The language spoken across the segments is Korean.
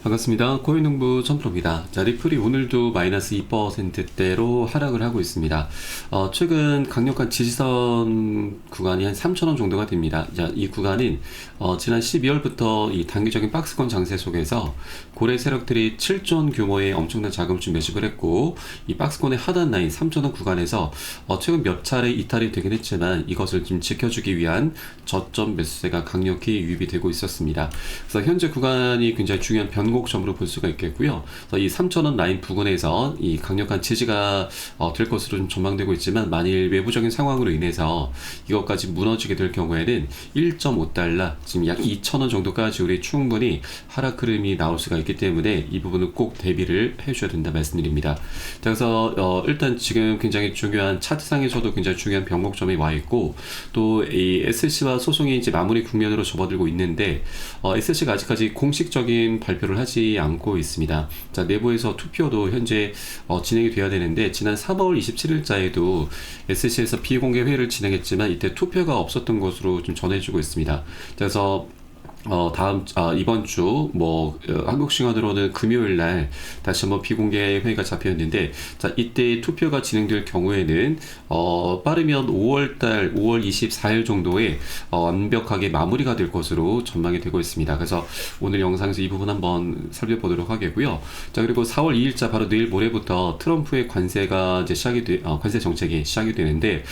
반갑습니다. 코인농부 천프로입니다. 자, 리플이 오늘도 마이너스 2%대로 하락을 하고 있습니다. 최근 강력한 지지선 구간이 한 3,000원 정도가 됩니다. 자, 이 구간은 지난 12월부터 이 단기적인 박스권 장세 속에서 고래 세력들이 7조 원 규모의 엄청난 자금줄 매집을 했고, 이 박스권의 하단 라인 3,000원 구간에서 최근 몇 차례 이탈이 되긴 했지만 이것을 좀 지켜주기 위한 저점 매수세가 강력히 유입이 되고 있었습니다. 그래서 현재 구간이 굉장히 중요한 변곡점으로 볼 수가 있겠고요. 그래서 이 3,000원 라인 부근에서 이 강력한 지지가 될 것으로 좀 전망되고 있지만, 만일 외부적인 상황으로 인해서 이것까지 무너지게 될 경우에는 1.5달러, 지금 약 2,000원 정도까지 우리 충분히 하락 흐름이 나올 수가 있기 때문에 이 부분은 꼭 대비를 해주셔야 된다 말씀드립니다. 자, 그래서 일단 지금 굉장히 중요한 차트상에서도 굉장히 중요한 변곡점이 와 있고, 또 이 SC와 소송이 이제 마무리 국면으로 접어들고 있는데, SC가 아직까지 공식적인 발표를 하지 않고 있습니다. 자, 내부에서 투표도 현재 진행이 돼야 되는데, 지난 3월 27일자에도 SC에서 비공개 회의를 진행했지만 이때 투표가 없었던 것으로 좀 전해지고 있습니다. 그래서 이번 주, 한국 시간으로는 금요일 날 다시 한번 비공개 회의가 잡혀 있는데, 자, 이때 투표가 진행될 경우에는, 빠르면 5월 24일 정도에, 완벽하게 마무리가 될 것으로 전망이 되고 있습니다. 그래서 오늘 영상에서 이 부분 한번 살펴보도록 하겠고요. 자, 그리고 4월 2일자 바로 내일 모레부터 트럼프의 관세가 이제 관세 정책이 시작이 되는데,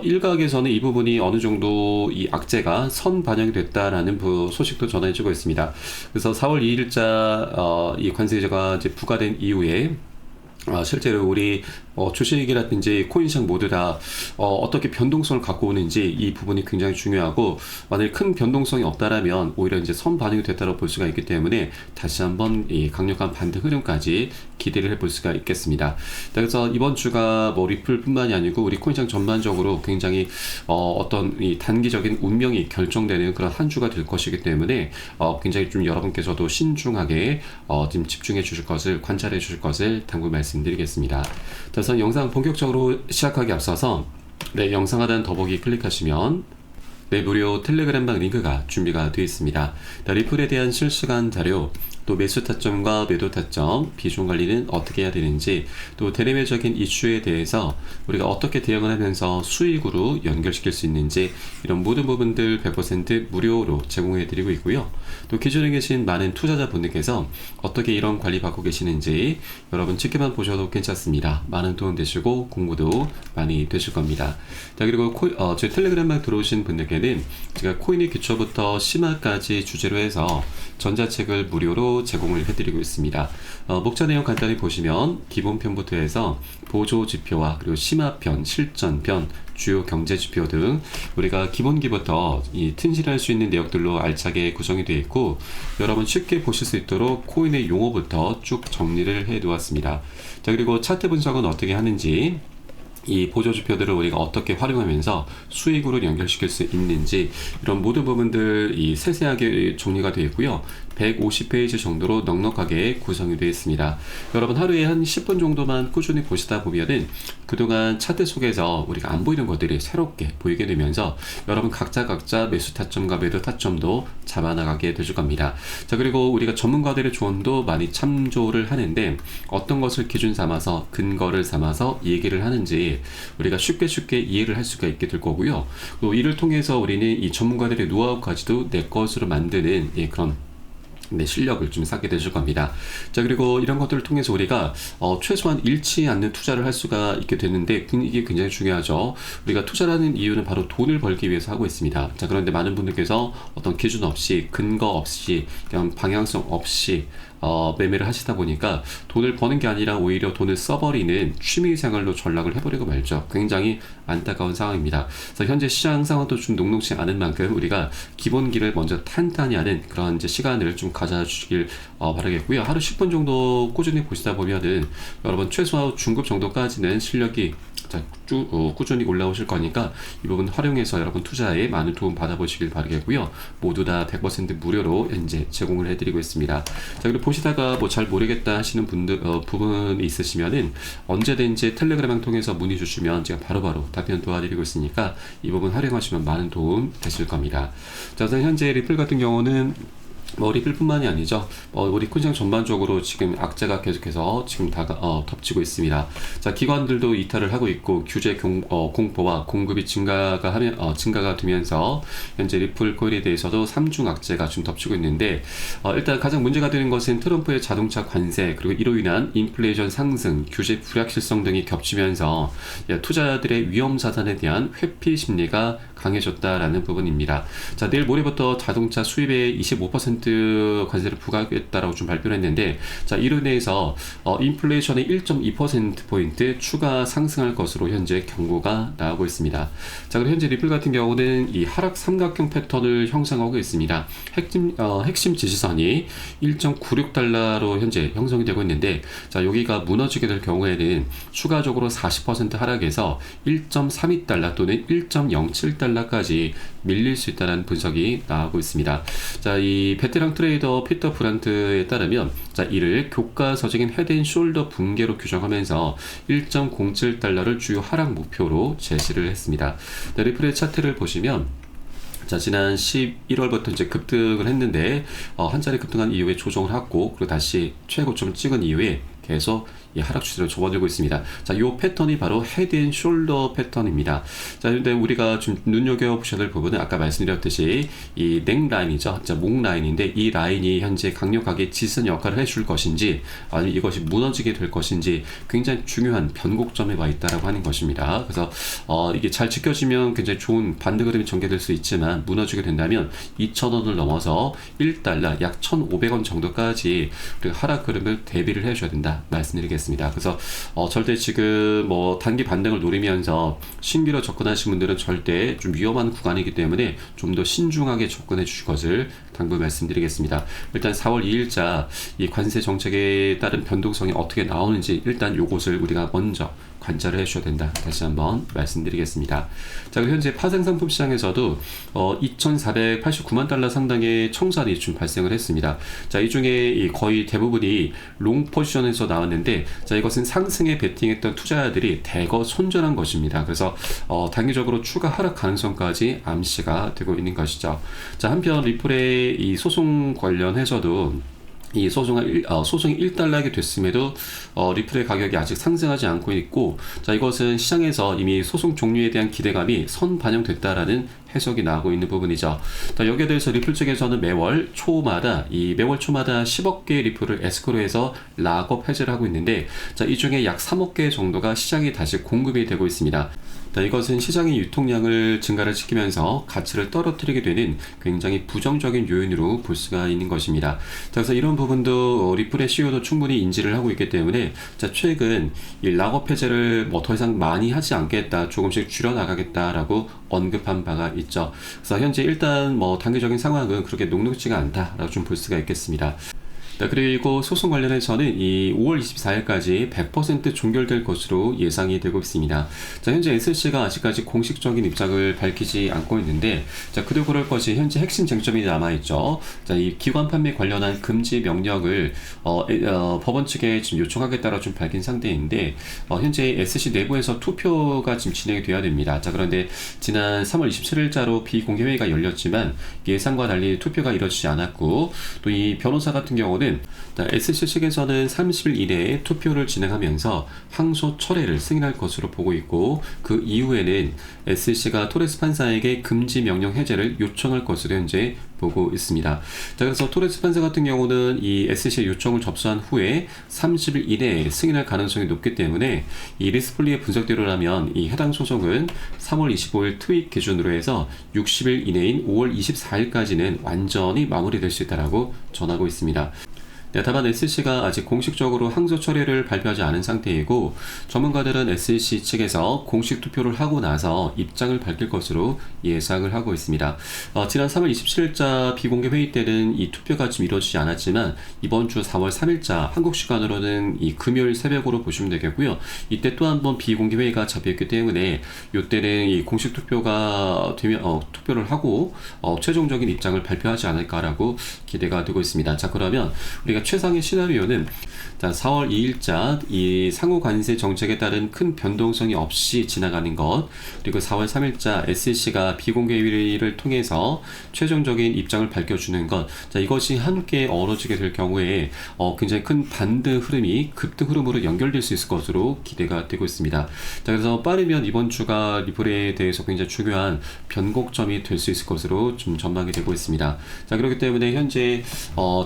일각에서는 이 부분이 어느 정도 이 악재가 반영이 됐다라는 소식도 전해지고 있습니다. 그래서 4월 2일자 이 관세제가 이제 부과된 이후에 실제로 우리 주식이라든지 코인시장 모두 다 어떻게 변동성을 갖고 오는지, 이 부분이 굉장히 중요하고, 만약 큰 변동성이 없다라면 오히려 이제 반영이 됐다고 볼 수가 있기 때문에 다시 한번 이 강력한 반등 흐름까지 기대를 해볼 수가 있겠습니다. 그래서 이번 주가 리플뿐만이 아니고 우리 코인시장 전반적으로 굉장히 어떤 이 단기적인 운명이 결정되는 그런 한 주가 될 것이기 때문에 굉장히 좀 여러분께서도 신중하게 지금 집중해 주실 것을, 관찰해 주실 것을 당부 말씀드리겠습니다. 그래서 영상 본격적으로 시작하기 앞서서 영상 하단 더보기 클릭하시면 무료 텔레그램방 링크가 준비가 되어 있습니다. 리플에 대한 실시간 자료, 또 매수 타점과 매도 타점, 비중 관리는 어떻게 해야 되는지, 또 대내외적인 이슈에 대해서 우리가 어떻게 대응을 하면서 수익으로 연결시킬 수 있는지, 이런 모든 부분들 100% 무료로 제공해 드리고 있고요. 또 기존에 계신 많은 투자자분들께서 어떻게 이런 관리 받고 계시는지 여러분 지켜만 보셔도 괜찮습니다. 많은 도움 되시고 공부도 많이 되실 겁니다. 자, 그리고 저희 텔레그램방 들어오신 분들께는 제가 코인의 기초부터 심화까지 주제로 해서 전자책을 무료로 제공을 해드리고 있습니다. 목차 내용 간단히 보시면 기본편부터 해서 보조 지표와 그리고 심화편, 실전편, 주요 경제 지표 등 우리가 기본기부터 튼실할 수 있는 내용들로 알차게 구성이 되어 있고, 여러분 쉽게 보실 수 있도록 코인의 용어부터 쭉 정리를 해 두었습니다. 자, 그리고 차트 분석은 어떻게 하는지, 이 보조지표들을 우리가 어떻게 활용하면서 수익으로 연결시킬 수 있는지, 이런 모든 부분들이 세세하게 정리가 되어 있고요. 150페이지 정도로 넉넉하게 구성이 되어 있습니다. 여러분 하루에 한 10분 정도만 꾸준히 보시다 보면은 그동안 차트 속에서 우리가 안 보이는 것들이 새롭게 보이게 되면서 여러분 각자 매수 타점과 매도 타점도 잡아나가게 되실 겁니다. 자, 그리고 우리가 전문가들의 조언도 많이 참조를 하는데, 어떤 것을 기준 삼아서, 근거를 삼아서 얘기를 하는지 우리가 쉽게 이해를 할 수가 있게 될 거고요. 또 이를 통해서 우리는 이 전문가들의 노하우까지도 내 것으로 만드는 그런 실력을 좀 쌓게 되실 겁니다. 자, 그리고 이런 것들을 통해서 우리가 최소한 잃지 않는 투자를 할 수가 있게 되는데, 이게 굉장히 중요하죠. 우리가 투자라는 이유는 바로 돈을 벌기 위해서 하고 있습니다. 자, 그런데 많은 분들께서 어떤 기준 없이, 근거 없이, 그냥 방향성 없이 매매를 하시다 보니까 돈을 버는 게 아니라 오히려 돈을 써버리는 취미생활로 전락을 해버리고 말죠. 굉장히 안타까운 상황입니다. 그래서 현재 시장 상황도 좀 녹록지 않은 만큼 우리가 기본기를 먼저 탄탄히 하는 그런 이제 시간을 좀 가져주시길 바라겠고요. 하루 10분 정도 꾸준히 보시다 보면은 여러분 최소한 중급 정도까지는 실력이 꾸준히 올라오실 거니까 이 부분 활용해서 여러분 투자에 많은 도움 받아보시길 바라겠고요. 모두 다 100% 무료로 현재 제공을 해드리고 있습니다. 자, 그리고 보시다가 잘 모르겠다 하시는 부분이 있으시면은 언제든지 텔레그램을 통해서 문의 주시면 제가 바로바로 답변 도와드리고 있으니까 이 부분 활용하시면 많은 도움 되실 겁니다. 자, 우선 현재 리플 같은 경우는 뭐 리플뿐만이 아니죠. 우리 코인시장 전반적으로 지금 악재가 계속해서 지금 덮치고 있습니다. 자, 기관들도 이탈을 하고 있고 규제 공포와 공급이 증가가 되면서 현재 리플 코인에 대해서도 3중 악재가 좀 덮치고 있는데 일단 가장 문제가 되는 것은 트럼프의 자동차 관세 그리고 이로 인한 인플레이션 상승, 규제 불확실성 등이 겹치면서 투자자들의 위험 자산에 대한 회피 심리가 강해졌다라는 부분입니다. 자, 내일 모레부터 자동차 수입에 25% 관세를 부과하겠다라고 좀 발표를 했는데, 자, 이로 인해서 인플레이션의 1.2%포인트 추가 상승할 것으로 현재 경고가 나오고 있습니다. 자, 그리고 현재 리플 같은 경우는 이 하락 삼각형 패턴을 형성하고 있습니다. 핵심 지지선이 1.96달러로 현재 형성이 되고 있는데, 자, 여기가 무너지게 될 경우에는 추가적으로 40% 하락해서 1.32달러 또는 1.07달러까지 밀릴 수 있다는 분석이 나오고 있습니다. 자, 이 베테랑 트레이더 피터 브란트에 따르면, 자, 이를 교과서적인 헤드앤숄더 붕괴로 규정하면서 1.07달러를 주요 하락 목표로 제시를 했습니다. 네, 리플의 차트를 보시면, 자, 지난 11월부터 이제 급등을 했는데, 한 자리 급등한 이후에 조정을 하고, 그리고 다시 최고점을 찍은 이후에 계속 이 하락 추세로 접어들고 있습니다. 자, 이 패턴이 바로 헤드앤숄더 패턴입니다. 자, 근데 우리가 좀 눈여겨보셔야 될 부분은 아까 말씀드렸듯이 이 넥 라인이죠. 자, 목 라인인데 이 라인이 현재 강력하게 지지선 역할을 해줄 것인지 아니면 이것이 무너지게 될 것인지 굉장히 중요한 변곡점에 와 있다라고 하는 것입니다. 그래서 이게 잘 지켜지면 굉장히 좋은 반등 흐름이 전개될 수 있지만 무너지게 된다면 2,000원을 넘어서 1달러 약 1,500원 정도까지 하락 흐름을 대비를 해줘야 된다 말씀드리겠습니다. 그래서 절대 지금 뭐 단기 반등을 노리면서 신규로 접근하신 분들은 절대 좀 위험한 구간이기 때문에 좀 더 신중하게 접근해 주실 것을 당부 말씀드리겠습니다. 일단 4월 2일자 이 관세 정책에 따른 변동성이 어떻게 나오는지 일단 요것을 우리가 먼저 관찰을 해주셔야 된다. 다시 한번 말씀드리겠습니다. 자, 그리고 현재 파생상품 시장에서도 2,489만 달러 상당의 청산이 좀 발생을 했습니다. 자, 이 중에 거의 대부분이 롱 포지션에서 나왔는데, 자, 이것은 상승에 베팅했던 투자자들이 대거 손절한 것입니다. 그래서 단기적으로 추가 하락 가능성까지 암시가 되고 있는 것이죠. 자, 한편 리플의 이 소송 관련해서도 이 소송이 1달러가 됐음에도 리플의 가격이 아직 상승하지 않고 있고, 자, 이것은 시장에서 이미 소송 종료에 대한 기대감이 선반영됐다라는 해석이 나오고 있는 부분이죠. 자, 여기에 대해서 리플 측에서는 매월 초마다 10억 개의 리플을 에스크로해서 락업 해제를 하고 있는데, 자, 이 중에 약 3억 개 정도가 시장에 다시 공급이 되고 있습니다. 자, 이것은 시장의 유통량을 증가를 시키면서 가치를 떨어뜨리게 되는 굉장히 부정적인 요인으로 볼 수가 있는 것입니다. 자, 그래서 이런 부분도 리플의 CEO도 충분히 인지를 하고 있기 때문에, 자, 최근 이 락업 해제를 뭐 더 이상 많이 하지 않겠다, 조금씩 줄여나가겠다라고 언급한 바가 있죠. 그래서 현재 일단 뭐 단기적인 상황은 그렇게 녹록지가 않다라고 좀 볼 수가 있겠습니다. 자, 그리고 소송 관련해서는 이 5월 24일까지 100% 종결될 것으로 예상이 되고 있습니다. 자, 현재 SC가 아직까지 공식적인 입장을 밝히지 않고 있는데, 자, 그도 그럴 것이 현재 핵심 쟁점이 남아있죠. 자, 이 기관 판매 관련한 금지 명령을 법원 측에 지금 요청하겠다라고 좀 밝힌 상태인데, 현재 SC 내부에서 투표가 지금 진행이 돼야 됩니다. 자, 그런데 지난 3월 27일자로 비공개 회의가 열렸지만 예상과 달리 투표가 이루어지지 않았고, 또 이 변호사 같은 경우는 SC 측에서는 30일 이내에 투표를 진행하면서 항소 철회를 승인할 것으로 보고 있고, 그 이후에는 SC가 토레스 판사에게 금지 명령 해제를 요청할 것으로 현재 보고 있습니다. 자, 그래서 토레스 판사 같은 경우는 이 SC의 요청을 접수한 후에 30일 이내에 승인할 가능성이 높기 때문에 이 리스플리의 분석대로라면 이 해당 소송은 3월 25일 트윗 기준으로 해서 60일 이내인 5월 24일까지는 완전히 마무리될 수 있다고 전하고 있습니다. 네, 다만 SC가 아직 공식적으로 항소 처리를 발표하지 않은 상태이고, 전문가들은 SC 측에서 공식 투표를 하고 나서 입장을 밝힐 것으로 예상을 하고 있습니다. 지난 3월 27일자 비공개 회의 때는 이 투표가 좀 이루어지지 않았지만 이번 주 4월 3일자 한국 시간으로는 이 금요일 새벽으로 보시면 되겠고요. 이때 또 한 번 비공개 회의가 잡혀있기 때문에 이때는 이 공식 투표가 되면 투표를 하고 최종적인 입장을 발표하지 않을까라고 기대가 되고 있습니다. 자, 그러면 우리가 최상의 시나리오는 자, 4월 2일자 이 상호 관세 정책에 따른 큰 변동성이 없이 지나가는 것, 그리고 4월 3일자 SEC가 비공개 회의를 통해서 최종적인 입장을 밝혀주는 것, 자, 이것이 함께 어우러지게 될 경우에 굉장히 큰 반등 흐름이 급등 흐름으로 연결될 수 있을 것으로 기대가 되고 있습니다. 자, 그래서 빠르면 이번 주가 리플에 대해서 굉장히 중요한 변곡점이 될 수 있을 것으로 좀 전망이 되고 있습니다. 자, 그렇기 때문에 현재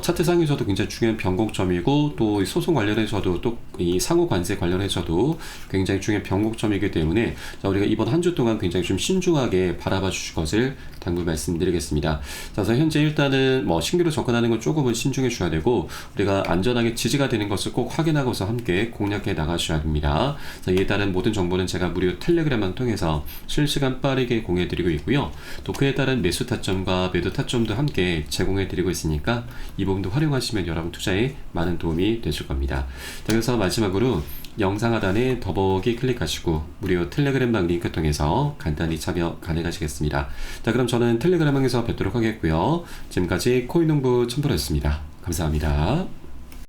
차트상에서도 굉장히 중요한 변곡점이고, 또 소송 관련해서도 또 이 상호 관세 관련해서도 굉장히 중요한 변곡점이기 때문에 자, 우리가 이번 한 주 동안 굉장히 좀 신중하게 바라봐 주실 것을 당부 말씀드리겠습니다. 자, 그래서 현재 일단은 신규로 접근하는 건 조금은 신중해 주셔야 되고, 우리가 안전하게 지지가 되는 것을 꼭 확인하고서 함께 공략해 나가셔야 됩니다. 자, 이에 따른 모든 정보는 제가 무료 텔레그램을 통해서 실시간 빠르게 공유해 드리고 있고요. 또 그에 따른 매수 타점과 매도 타점도 함께 제공해 드리고 있으니까 이 부분도 활용하시면 여러분 투자에 많은 도움이 되실 겁니다. 자, 그래서 마지막으로 영상 하단에 더보기 클릭하시고 무료 텔레그램방 링크 통해서 간단히 참여 가능하시겠습니다. 자, 그럼 저는 텔레그램방에서 뵙도록 하겠고요. 지금까지 코인농부 첨부였습니다. 감사합니다.